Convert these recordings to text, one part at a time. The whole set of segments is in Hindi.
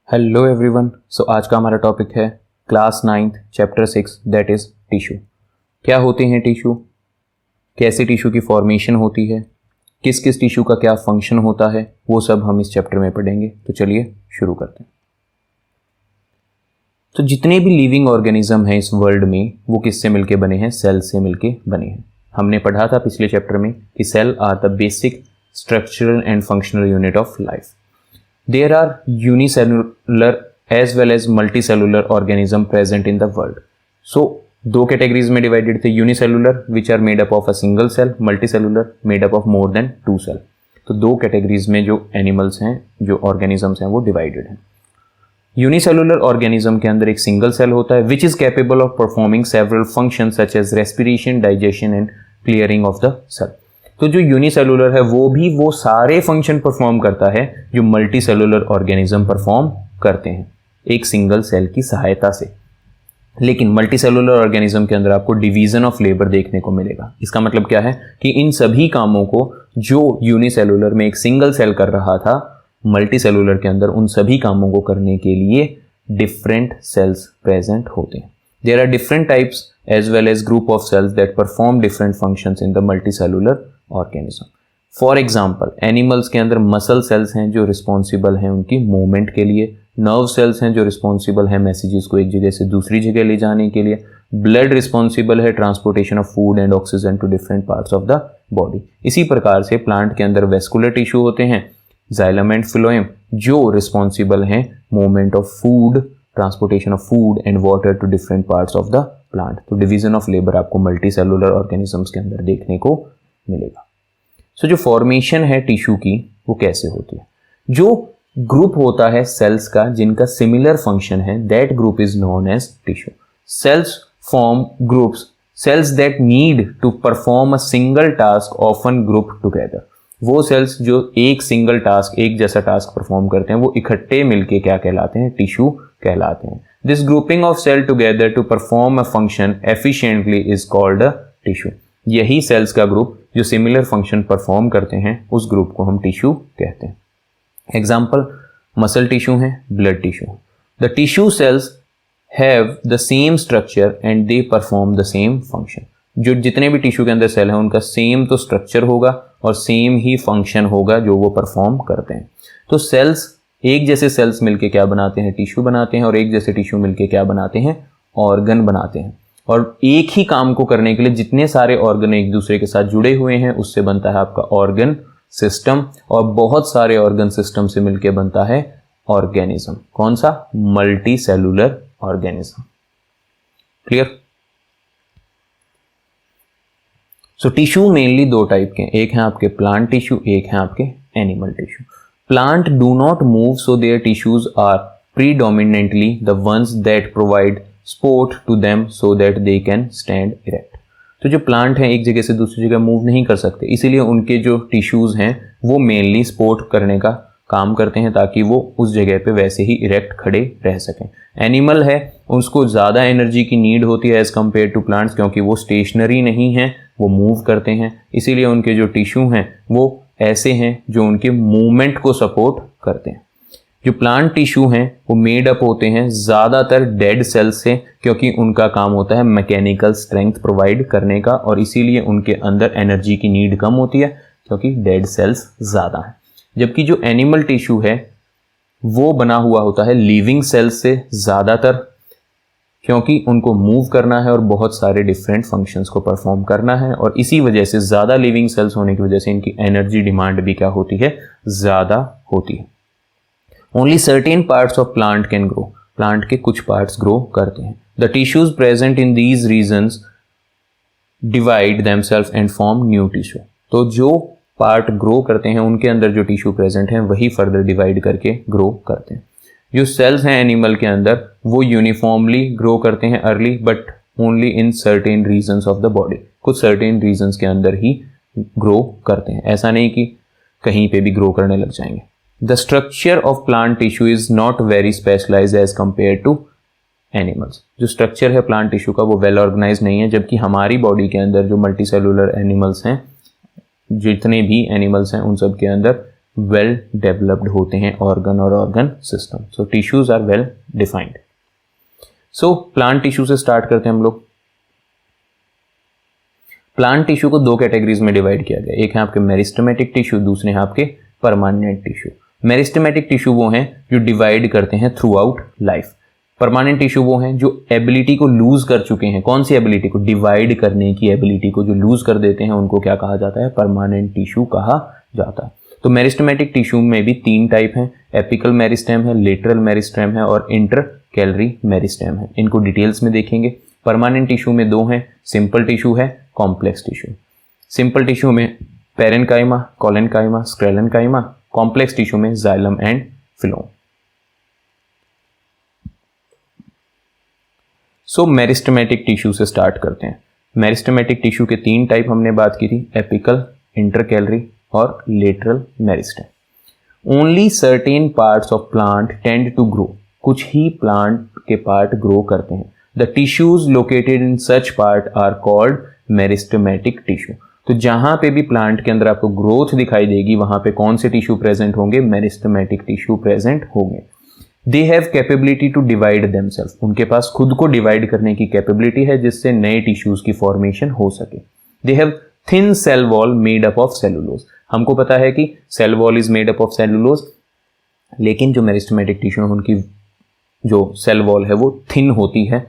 Hello everyone. सो आज का हमारा टॉपिक है class 9th chapter 6 that is tissue. क्या होते हैं टिश्यू, कैसे टिश्यू की फॉर्मेशन होती है, किस किस टिश्यू का क्या फंक्शन होता है, वो सब हम इस चैप्टर में पढ़ेंगे। तो चलिए शुरू करते हैं। तो जितने भी लिविंग ऑर्गेनिज्म हैं इस वर्ल्ड में वो किससे मिलके बने हैं? सेल से मिलके बने हैं। हमने पढ़ा था पिछले चैप्टर में कि cell are the basic structural and functional unit of life. There are unicellular as well as multicellular organism present in the world. So दो कैटेगरीज में डिवाइडेड थे, unicellular which are made up of a single cell, multicellular made up of more than 2 cell. तो दो कैटेगरीज में जो एनिमल्स हैं, जो ऑर्गेनिजम्स हैं, वो डिवाइडेड हैं। यूनिसेलुलर ऑर्गेनिज्म के अंदर एक सिंगल सेल होता है which is capable of performing several function such as respiration, digestion and clearing of the cell. तो जो यूनिसेलुलर है वो सारे फंक्शन परफॉर्म करता है जो मल्टी सेलुलर ऑर्गेनिज्म परफॉर्म करते हैं एक सिंगल सेल की सहायता से। लेकिन मल्टी सेलुलर ऑर्गेनिज्म के अंदर आपको डिवीजन ऑफ लेबर देखने को मिलेगा। इसका मतलब क्या है कि इन सभी कामों को जो यूनिसेलुलर में एक सिंगल सेल कर रहा था, मल्टी सेलुलर के अंदर उन सभी कामों को करने के लिए डिफरेंट सेल्स प्रेजेंट होते हैं। There are different types as well as group of cells that perform different functions in the multicellular organism. For example, animals के अंदर मसल सेल्स हैं जो रिस्पॉन्सिबल हैं उनकी मूवमेंट के लिए, नर्व सेल्स हैं जो रिस्पॉन्सिबल हैं मैसेजेस को एक जगह से दूसरी जगह ले जाने के लिए, ब्लड रिस्पॉन्सिबल है transportation of food and oxygen to different parts of the body. इसी प्रकार से प्लांट के अंदर वेस्कुलर टिश्यू होते हैं, जाइलम एंड फ्लोएम, जो रिस्पॉन्सिबल हैं movement of food, transportation of food and water to different parts of the plant. तो डिवीजन ऑफ लेबर आपको मल्टी सेलुलर ऑर्गेनिजम्स के अंदर देखने को मिलेगा। सो जो फॉर्मेशन है टिश्यू की वो कैसे होती है? जो ग्रुप होता है सेल्स का जिनका सिमिलर फंक्शन है, that group is known as tissue. Cells form groups, cells that need to perform a single task often group together. वो सेल्स जो एक सिंगल टास्क, एक जैसा टास्क परफॉर्म करते हैं, वो इकट्ठे मिलके क्या कहलाते हैं? टिश्यू कहलाते हैं। This grouping of cell together to perform a function efficiently is called a tissue. यही सेल्स का ग्रुप जो सिमिलर फंक्शन परफॉर्म करते हैं उस ग्रुप को हम टिश्यू कहते हैं। एग्जाम्पल, मसल टिश्यू है, blood tissue. The tissue cells have the same structure and they perform the same function. जो जितने भी टिश्यू के अंदर सेल है उनका सेम तो स्ट्रक्चर होगा और सेम ही फंक्शन होगा जो वो परफॉर्म करते हैं। तो सेल्स एक जैसे सेल्स मिलके क्या बनाते हैं? टिश्यू बनाते हैं। और एक जैसे टिश्यू मिलके क्या बनाते हैं? ऑर्गन बनाते हैं। और एक ही काम को करने के लिए जितने सारे ऑर्गन एक दूसरे के साथ जुड़े हुए हैं उससे बनता है आपका ऑर्गन सिस्टम, और बहुत सारे ऑर्गन सिस्टम से मिलके बनता है ऑर्गेनिज्म। कौन सा? Multi cellular organism. Clear? So tissue mainly दो टाइप के हैं, एक है आपके प्लांट टिश्यू, एक है आपके animal tissue. Plant do not move, so their tissues are predominantly the ones that provide support to them so that they can stand erect. तो जो प्लांट हैं एक जगह से दूसरी जगह मूव नहीं कर सकते, इसीलिए उनके जो टिश्यूज़ हैं वो मेनली सपोर्ट करने का काम करते हैं ताकि वो उस जगह पे वैसे ही इरेक्ट खड़े रह सकें। एनिमल है, उसको ज़्यादा एनर्जी की नीड होती है एज़ कम्पेयर टू प्लांट्स, क्योंकि वो स्टेशनरी नहीं हैं, वो मूव करते हैं। इसीलिए उनके जो टिश्यू हैं वो ऐसे हैं जो उनके मूवमेंट को सपोर्ट करते हैं। जो प्लांट टिश्यू हैं वो मेड अप होते हैं ज़्यादातर डेड सेल्स से, क्योंकि उनका काम होता है मैकेनिकल स्ट्रेंथ प्रोवाइड करने का, और इसीलिए उनके अंदर एनर्जी की नीड कम होती है क्योंकि डेड सेल्स ज़्यादा हैं। जबकि जो एनिमल टिश्यू है वो बना हुआ होता है लिविंग सेल्स से ज़्यादातर, क्योंकि उनको मूव करना है और बहुत सारे डिफरेंट फंक्शंस को परफॉर्म करना है, और इसी वजह से ज़्यादा लिविंग सेल्स होने की वजह से इनकी एनर्जी डिमांड भी क्या होती है? ज़्यादा होती है। Only certain parts of plant can grow, plant के कुछ पार्ट्स ग्रो करते हैं। The tissues present in these regions divide themselves and form new tissue. तो जो पार्ट ग्रो करते हैं उनके अंदर जो टिश्यू प्रेजेंट हैं वही फर्दर डिवाइड करके ग्रो करते हैं। जो सेल्स हैं एनिमल के अंदर वो यूनिफॉर्मली ग्रो करते हैं early, but only in certain regions of the body. कुछ सर्टेन रीजन्स के अंदर ही ग्रो करते हैं, ऐसा नहीं कि कहीं पे भी ग्रो करने लग जाएंगे। The structure of plant tissue is not very specialised as compare to animals. जो स्ट्रक्चर है प्लांट टिश्यू का वो वेल ऑर्गेनाइज नहीं है, जबकि हमारी बॉडी के अंदर जो मल्टी सेलुलर एनिमल्स हैं, जितने भी एनिमल्स हैं उन सब के अंदर वेल डेवलप्ड होते हैं ऑर्गन और organ system. So tissues are well defined. So plant tissue से स्टार्ट करते हैं हम लोग. प्लांट टिश्यू को दो कैटेगरीज में डिवाइड किया गया. एक है आपके मेरिस्टेमेटिक टिश्यू, दूसरे हैं आपके परमानेंट टिश्यू. मेरिस्टेमेटिक टिश्यू वो हैं जो डिवाइड करते हैं through out life. Permanent tissue वो हैं जो एबिलिटी को लूज कर चुके हैं. कौन सी एबिलिटी को? डिवाइड करने की एबिलिटी को जो लूज कर देते हैं उनको क्या कहा जाता है? परमानेंट टिश्यू कहा जाता है. तो मेरिस्टेमेटिक टिश्यू में भी तीन टाइप हैं. एपिकल मेरिस्टेम है, लेटरल मेरिस्टेम है और इंटरकैलरी मेरिस्टेम है. इनको डिटेल्स में देखेंगे. परमानेंट टिश्यू में दो हैं, सिंपल टिश्यू है, कॉम्प्लेक्स टिश्यू. सिंपल टिश्यू में parenchyma, collenchyma, sclerenchyma. Complex tissue में xylem and phloem. So meristematic tissue से स्टार्ट करते हैं. मेरिस्टेमेटिक टिश्यू के तीन टाइप हमने बात की थी, एपिकल, इंटरकैलरी और lateral meristem. Only certain parts of plant tend to grow. कुछ ही प्लांट के पार्ट ग्रो करते हैं. The tissues located in such part are called meristematic tissue. तो जहां पे भी प्लांट के अंदर आपको ग्रोथ दिखाई देगी वहां पे कौन से टिश्यू प्रेजेंट होंगे? मेरिस्टेमेटिक टिश्यू प्रेजेंट होंगे. They have capability to divide themselves. उनके पास खुद को डिवाइड करने की कैपेबिलिटी है जिससे नए टिश्यूज की फॉर्मेशन हो सके. They have thin cell wall made up of cellulose. हमको पता है कि cell wall is made up of cellulose, लेकिन जो मेरिस्टेमेटिक टिश्यू है उनकी जो सेल वॉल है वो थिन होती है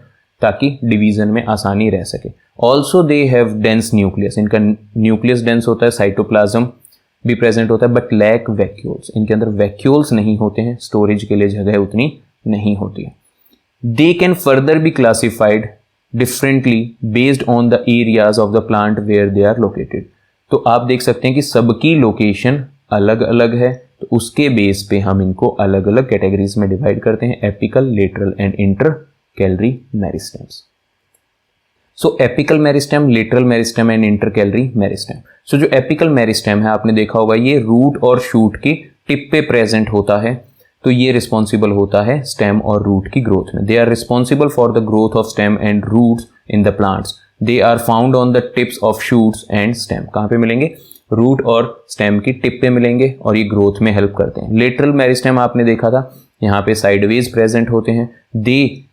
ताकि डिवीजन में आसानी रह सके. Also they have dense nucleus. इनका न्यूक्लियस डेंस होता है, साइटोप्लाज्म भी प्रेजेंट होता है, बट लैक वैक्यूल्स. इनके अंदर वैक्यूल्स नहीं होते हैं, स्टोरेज के लिए जगह उतनी नहीं होती है. They can further be classified differently based on the areas of the plant where they are located. तो आप देख सकते हैं कि सबकी लोकेशन अलग अलग है, तो उसके बेस पे हम इनको अलग अलग कैटेगरीज में डिवाइड करते हैं, apical, lateral and intercalary meristems. So apical meristem, lateral meristem and intercalary meristem. So जो एपिकल मेरिस्टेम है आपने देखा होगा ये रूट और शूट की टिप पे प्रेजेंट होता है. तो ये रिस्पॉन्सिबल होता है स्टेम और रूट की ग्रोथ में. They are responsible for the growth of stem and roots in the plants. They are found on the tips of shoots and stem. कहाँ पे मिलेंगे? रूट और स्टेम की टिप पे मिलेंगे और ये ग्रोथ में हेल्प करते हैं. लेटरल मेरिस्टेम आपने देखा था, यहाँ पे साइडवेज प्रेजेंट होते हैं. They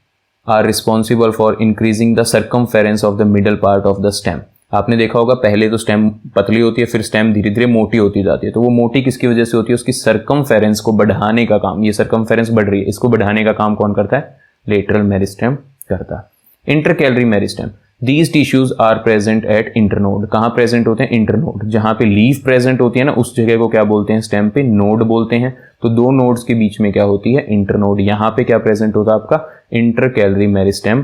are responsible for increasing the circumference of the middle part of the stem. आपने देखा होगा पहले तो स्टेम पतली होती है, फिर स्टेम धीरे धीरे मोटी होती जाती है. तो वो मोटी किसकी वजह से होती है? उसकी सर्कमफेरेंस को बढ़ाने का काम. ये सर्कमफेरेंस बढ़ रही है, इसको बढ़ाने का काम कौन करता है? लेटरल मेरिस्टेम करता है. Intercalary meristem. These tissues are present at internode. कहाँ प्रेजेंट होते हैं? इंटरनोड. जहां पे लीफ प्रेजेंट होती है ना उस जगह को क्या बोलते हैं? स्टेम पे नोड बोलते हैं. तो दो नोड्स के बीच में क्या होती है? इंटरनोड. यहाँ पे क्या प्रेजेंट होता है? आपका इंटरकैलरी मेरिस्टेम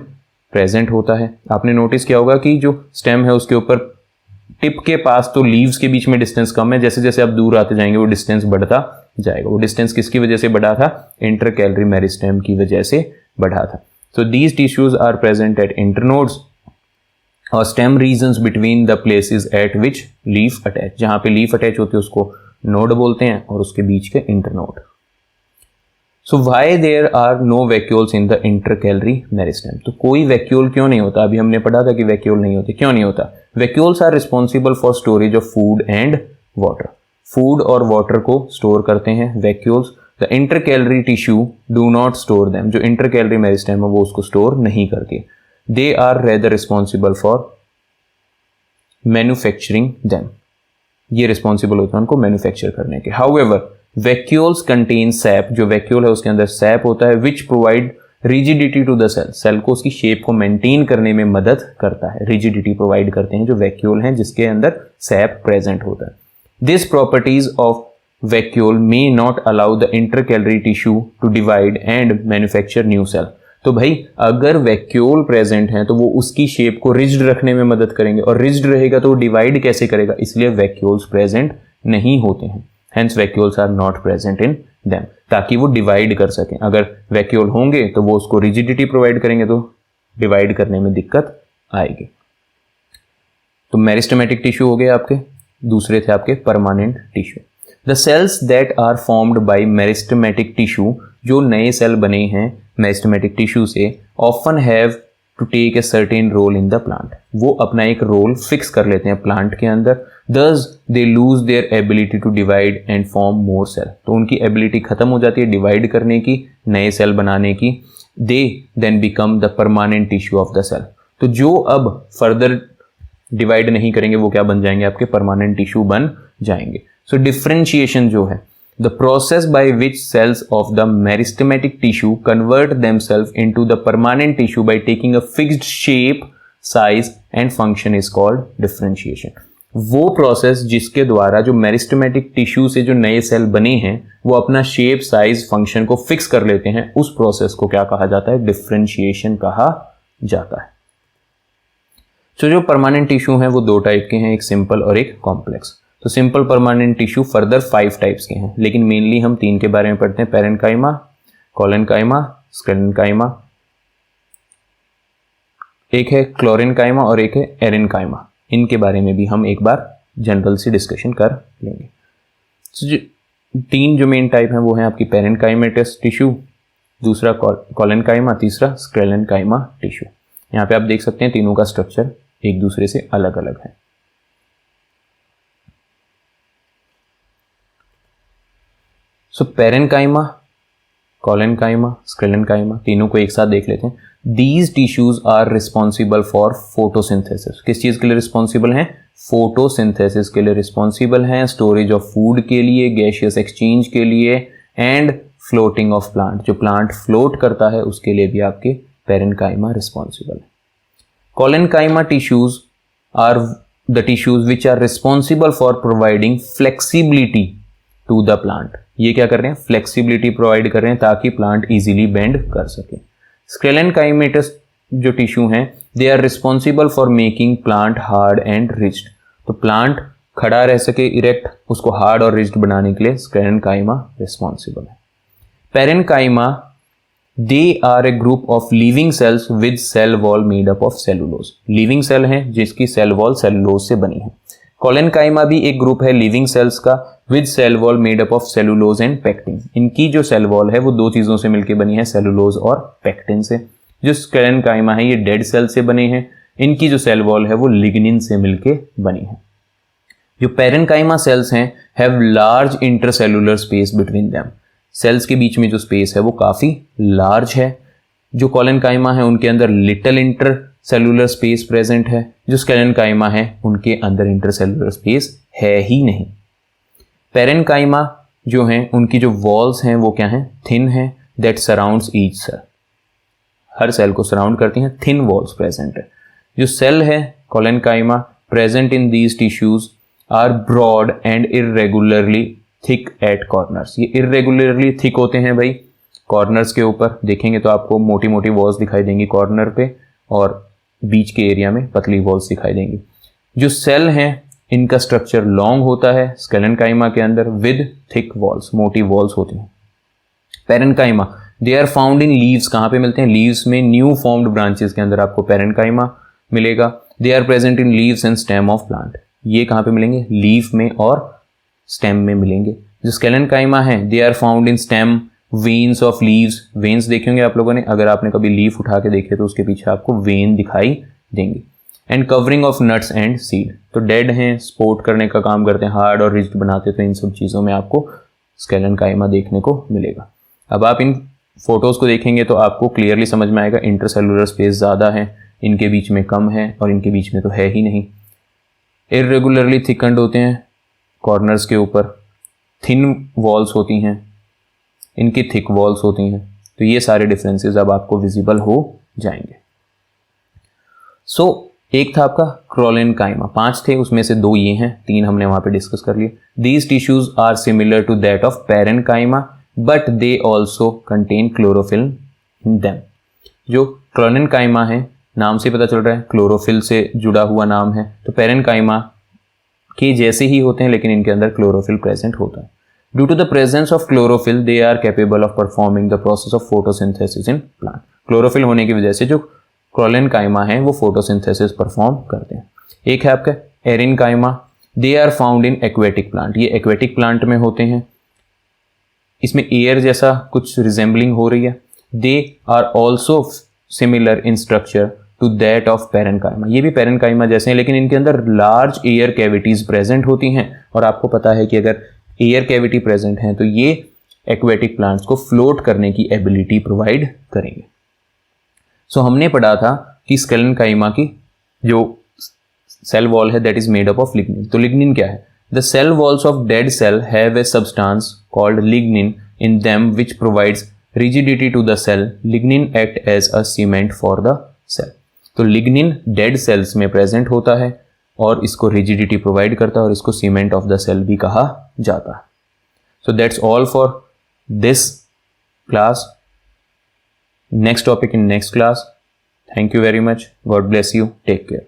प्रेजेंट होता है. आपने नोटिस किया होगा कि जो स्टेम है उसके ऊपर टिप के पास तो लीव्स के बीच में डिस्टेंस कम है, जैसे जैसे आप दूर आते जाएंगे वो डिस्टेंस बढ़ता जाएगा. वो डिस्टेंस किसकी वजह से बढ़ा था? इंटरकैलरी मेरिस्टेम की वजह से बढ़ा था. So these tissues are present at internodes और stem regions between the places at which leaf attach. जहां पे लीफ अटैच होती है उसको नोड बोलते हैं और उसके बीच के internode. So why there are no vacuoles in the intercalary meristem. तो कोई वैक्यूल क्यों नहीं होता? अभी हमने पढ़ा था कि वैक्यूल नहीं होते. क्यों नहीं होता? Vacuoles are responsible for storage of food and water. Food और वाटर को स्टोर करते हैं vacuoles. The intercalary tissue do not store them. जो इंटरकैलरी मेरिस्टेम है वो उसको स्टोर नहीं करती. They are rather responsible for manufacturing them. ये रिस्पॉन्सिबल होते हैं उनको मैन्युफैक्चर करने के. However vacuoles contain sap. जो वैक्यूल है उसके अंदर सैप होता है which provide rigidity to the cell. Cell को उसकी शेप को मेंटेन करने में मदद करता है. रिजिडिटी प्रोवाइड करते हैं जो वैक्यूल हैं जिसके अंदर सैप प्रेजेंट होता है. This properties of vacuole may not allow the intercalary tissue to divide and manufacture new cell. तो भाई अगर वैक्यूल प्रेजेंट है तो वो उसकी शेप को रिज्ड रखने में मदद करेंगे और रिज्ड रहेगा तो वो डिवाइड कैसे करेगा? इसलिए वैक्यूल्स प्रेजेंट नहीं होते हैं. Hence vacuoles are not present in them. ताकि वो डिवाइड कर सकें. अगर वैक्यूल होंगे तो वो उसको रिजिडिटी प्रोवाइड करेंगे तो डिवाइड करने में दिक्कत आएगी. तो मेरिस्टेमेटिक टिश्यू हो गए आपके. दूसरे थे आपके permanent tissue. The cells that are formed by meristematic tissue. जो नए सेल बने हैं मेरिस्टेमेटिक टिश्यू से often have to take a certain role in the plant, वो अपना एक रोल फिक्स कर लेते हैं प्लांट के अंदर, thus they lose their ability to divide and form more cell, तो उनकी एबिलिटी खत्म हो जाती है डिवाइड करने की, नए सेल बनाने की, they then become the permanent tissue of the cell, तो जो अब फर्दर डिवाइड नहीं करेंगे वो क्या बन जाएंगे, आपके परमानेंट टिश्यू बन जाएंगे। सो डिफरेंशिएशन जो है, the process by which cells of the meristematic tissue convert themselves into the permanent tissue by taking a fixed shape, size and function is called differentiation। वो प्रोसेस जिसके द्वारा जो मेरिस्टेमेटिक टिश्यू से जो नए सेल बने हैं वो अपना शेप, साइज, फंक्शन को फिक्स कर लेते हैं, उस प्रोसेस को क्या कहा जाता है, डिफरेंशिएशन कहा जाता है। तो जो परमानेंट टिश्यू हैं वो दो टाइप के हैं, एक सिंपल और एक कॉम्प्लेक्स। तो simple permanent tissue further 5 types के हैं, लेकिन मेनली हम 3 के बारे में पढ़ते हैं, पेरेन्काइमा, कोलेनकाइमा, स्क्लेरेन्काइमा, एक है क्लोरेन्काइमा और एक है एरेन्काइमा। इनके बारे में भी हम एक बार जनरल सी डिस्कशन कर लेंगे। तो जो 3 जो मेन टाइप हैं वो हैं आपकी पेरेन्काइमेटस टिश्यू, दूसरा कोलेनकाइमा, तीसरा स्क्लेरेन्काइमा टिश्यू। यहाँ पे आप देख सकते हैं तीनों का स्ट्रक्चर एक दूसरे से अलग अलग है। सो पेरेन्काइमा, कोलेनकाइमा, स्क्लेरेन्काइमा, तीनों को एक साथ देख लेते हैं। These tissues are responsible for photosynthesis. किस चीज के लिए रिस्पॉन्सिबल हैं, फोटोसिंथेसिस के लिए रिस्पॉन्सिबल हैं, स्टोरेज ऑफ फूड के लिए, गैसियस एक्सचेंज के लिए एंड फ्लोटिंग ऑफ प्लांट, जो प्लांट फ्लोट करता है उसके लिए भी आपके पेरेन्काइमा रिस्पॉन्सिबल है। Collenchyma tissues are the tissues which are responsible for providing flexibility to the plant. ये क्या कर रहे हैं, फ्लेक्सिबिलिटी प्रोवाइड कर रहे हैं ताकि प्लांट इजीली बेंड कर सके। स्क्लेरेन्काइमेटस जो टिश्यू हैं, they are responsible for making plant hard and rigid, तो प्लांट खड़ा रह सके इरेक्ट, उसको हार्ड और रिज्ड बनाने के लिए स्क्लेरेन्काइमा रिस्पॉन्सिबल है। Parenchyma, they are a group of living cells with cell wall made up of cellulose, living cell हैं जिसकी सेल वॉल सेलुलोज से बनी है। कोलेनकाइमा भी एक ग्रुप है लिविंग सेल्स का with cell wall made up of cellulose and pectin, इनकी जो सेल वॉल है वो 2 चीजों से मिलकर बनी है, सेलुलोज और पेक्टिन से। जो स्क्लेरेन्काइमा है ये डेड सेल से बने हैं, इनकी जो सेल वॉल है वो लिग्निन से मिलकर बनी है। जो पेरेन्काइमा सेल्स हैं have large intercellular space between them, cells के बीच में जो स्पेस है वो काफी लार्ज है। जो कोलेनकाइमा है उनके अंदर little inter cellular space present है, जो स्क्लेरेन्काइमा है उनके अंदर इंटरसेलुलर स्पेस है ही नहीं। पेरेन्काइमा जो हैं उनकी जो वॉल्स हैं वो क्या हैं, थिन है, दैट सराउंड्स ईच सेल, हर सेल को सराउंड करती हैं, थिन वॉल्स प्रेजेंट है। जो सेल है collenchyma present in these tissues are broad and irregularly thick at corners, ये इरेगुलरली थिक होते हैं भाई कॉर्नर्स के ऊपर, देखेंगे तो आपको मोटी मोटी वॉल्स दिखाई देंगी कॉर्नर पे और बीच के एरिया में पतली वॉल्स दिखाई देंगी। जो सेल हैं इनका स्ट्रक्चर लॉन्ग होता है स्क्लेरेन्काइमा के अंदर विद थिक वॉल्स, मोटी वॉल्स होती हैं। Parenchyma, they are found in leaves, कहाँ पे मिलते हैं, लीव्स में, न्यू फॉर्म्ड ब्रांचेस के अंदर आपको पेरेन्काइमा मिलेगा। They are present in leaves and stem of plant, ये कहाँ पे मिलेंगे, लीफ में और स्टेम में मिलेंगे। जो स्क्लेरेन्काइमा है they are found in stem, veins of leaves, veins देखे होंगे आप लोगों ने, अगर आपने कभी लीफ उठा के देखे तो उसके पीछे आपको वेन दिखाई देंगे। And covering of nuts and seed, तो डेड हैं, सपोर्ट करने का काम करते हैं, हार्ड और रिज्ड बनाते, तो इन सब चीज़ों में आपको स्क्लेरेन्काइमा देखने को मिलेगा। अब आप इन फोटोज़ को देखेंगे तो आपको क्लियरली समझ में आएगा इंटरसेलुलर स्पेस ज़्यादा है, इनके बीच में कम है और इनके बीच में तो है ही नहीं। इरेगुलरली थिकन्ड होते हैं कॉर्नर्स के ऊपर, थिन वॉल्स होती हैं, इनकी थिक वॉल्स होती हैं, तो ये सारे डिफरेंसेस अब आपको विजिबल हो जाएंगे। सो एक था आपका कोलेनकाइमा, 5 थे उसमें से 2 ये हैं, 3 हमने वहां पे डिस्कस कर लिए। These tissues are similar to that of parenchyma but they also contain chlorophyll in them. जो कोलेनकाइमा है नाम से पता चल रहा है क्लोरोफिल से जुड़ा हुआ नाम है, तो पेरेन्काइमा के जैसे ही होते हैं लेकिन इनके अंदर क्लोरोफिल प्रेजेंट होता है। Due to the presence of chlorophyll, they are capable of performing the process of photosynthesis in plant. Chlorophyll होने की वजह से जो कोलेनकाइमा है वो फोटोसिंथेसिस परफॉर्म करते हैं। एक है आपका aerenchyma, they are found in aquatic plant, ये एक्वेटिक प्लांट में होते हैं, इसमें एयर जैसा कुछ रिजेंबलिंग हो रही है। They are also similar in structure to that of parenchyma. ये भी पैरेन्काइमा जैसे हैं, लेकिन इनके अंदर लार्ज एयर कैविटीज प्रेजेंट होती हैं, और आपको पता है कि अगर एयर कैविटी प्रेजेंट है तो ये एक्वेटिक प्लांट्स को फ्लोट करने की एबिलिटी प्रोवाइड करेंगे। सो हमने पढ़ा था कि स्केलेनकाइमा की जो सेल वॉल है that is made up of lignin. तो लिग्निन क्या है? The cell walls of dead cell have a substance called lignin in them which provides rigidity to the cell. Lignin act as a cement for the cell. तो लिग्निन डेड सेल्स में प्रेजेंट होता है और इसको रिजिडिटी प्रोवाइड करता है और इसको सीमेंट ऑफ द सेल भी कहा जाता है। So that's all for this class. Next topic in next class. Thank you very much. God bless you. Take care.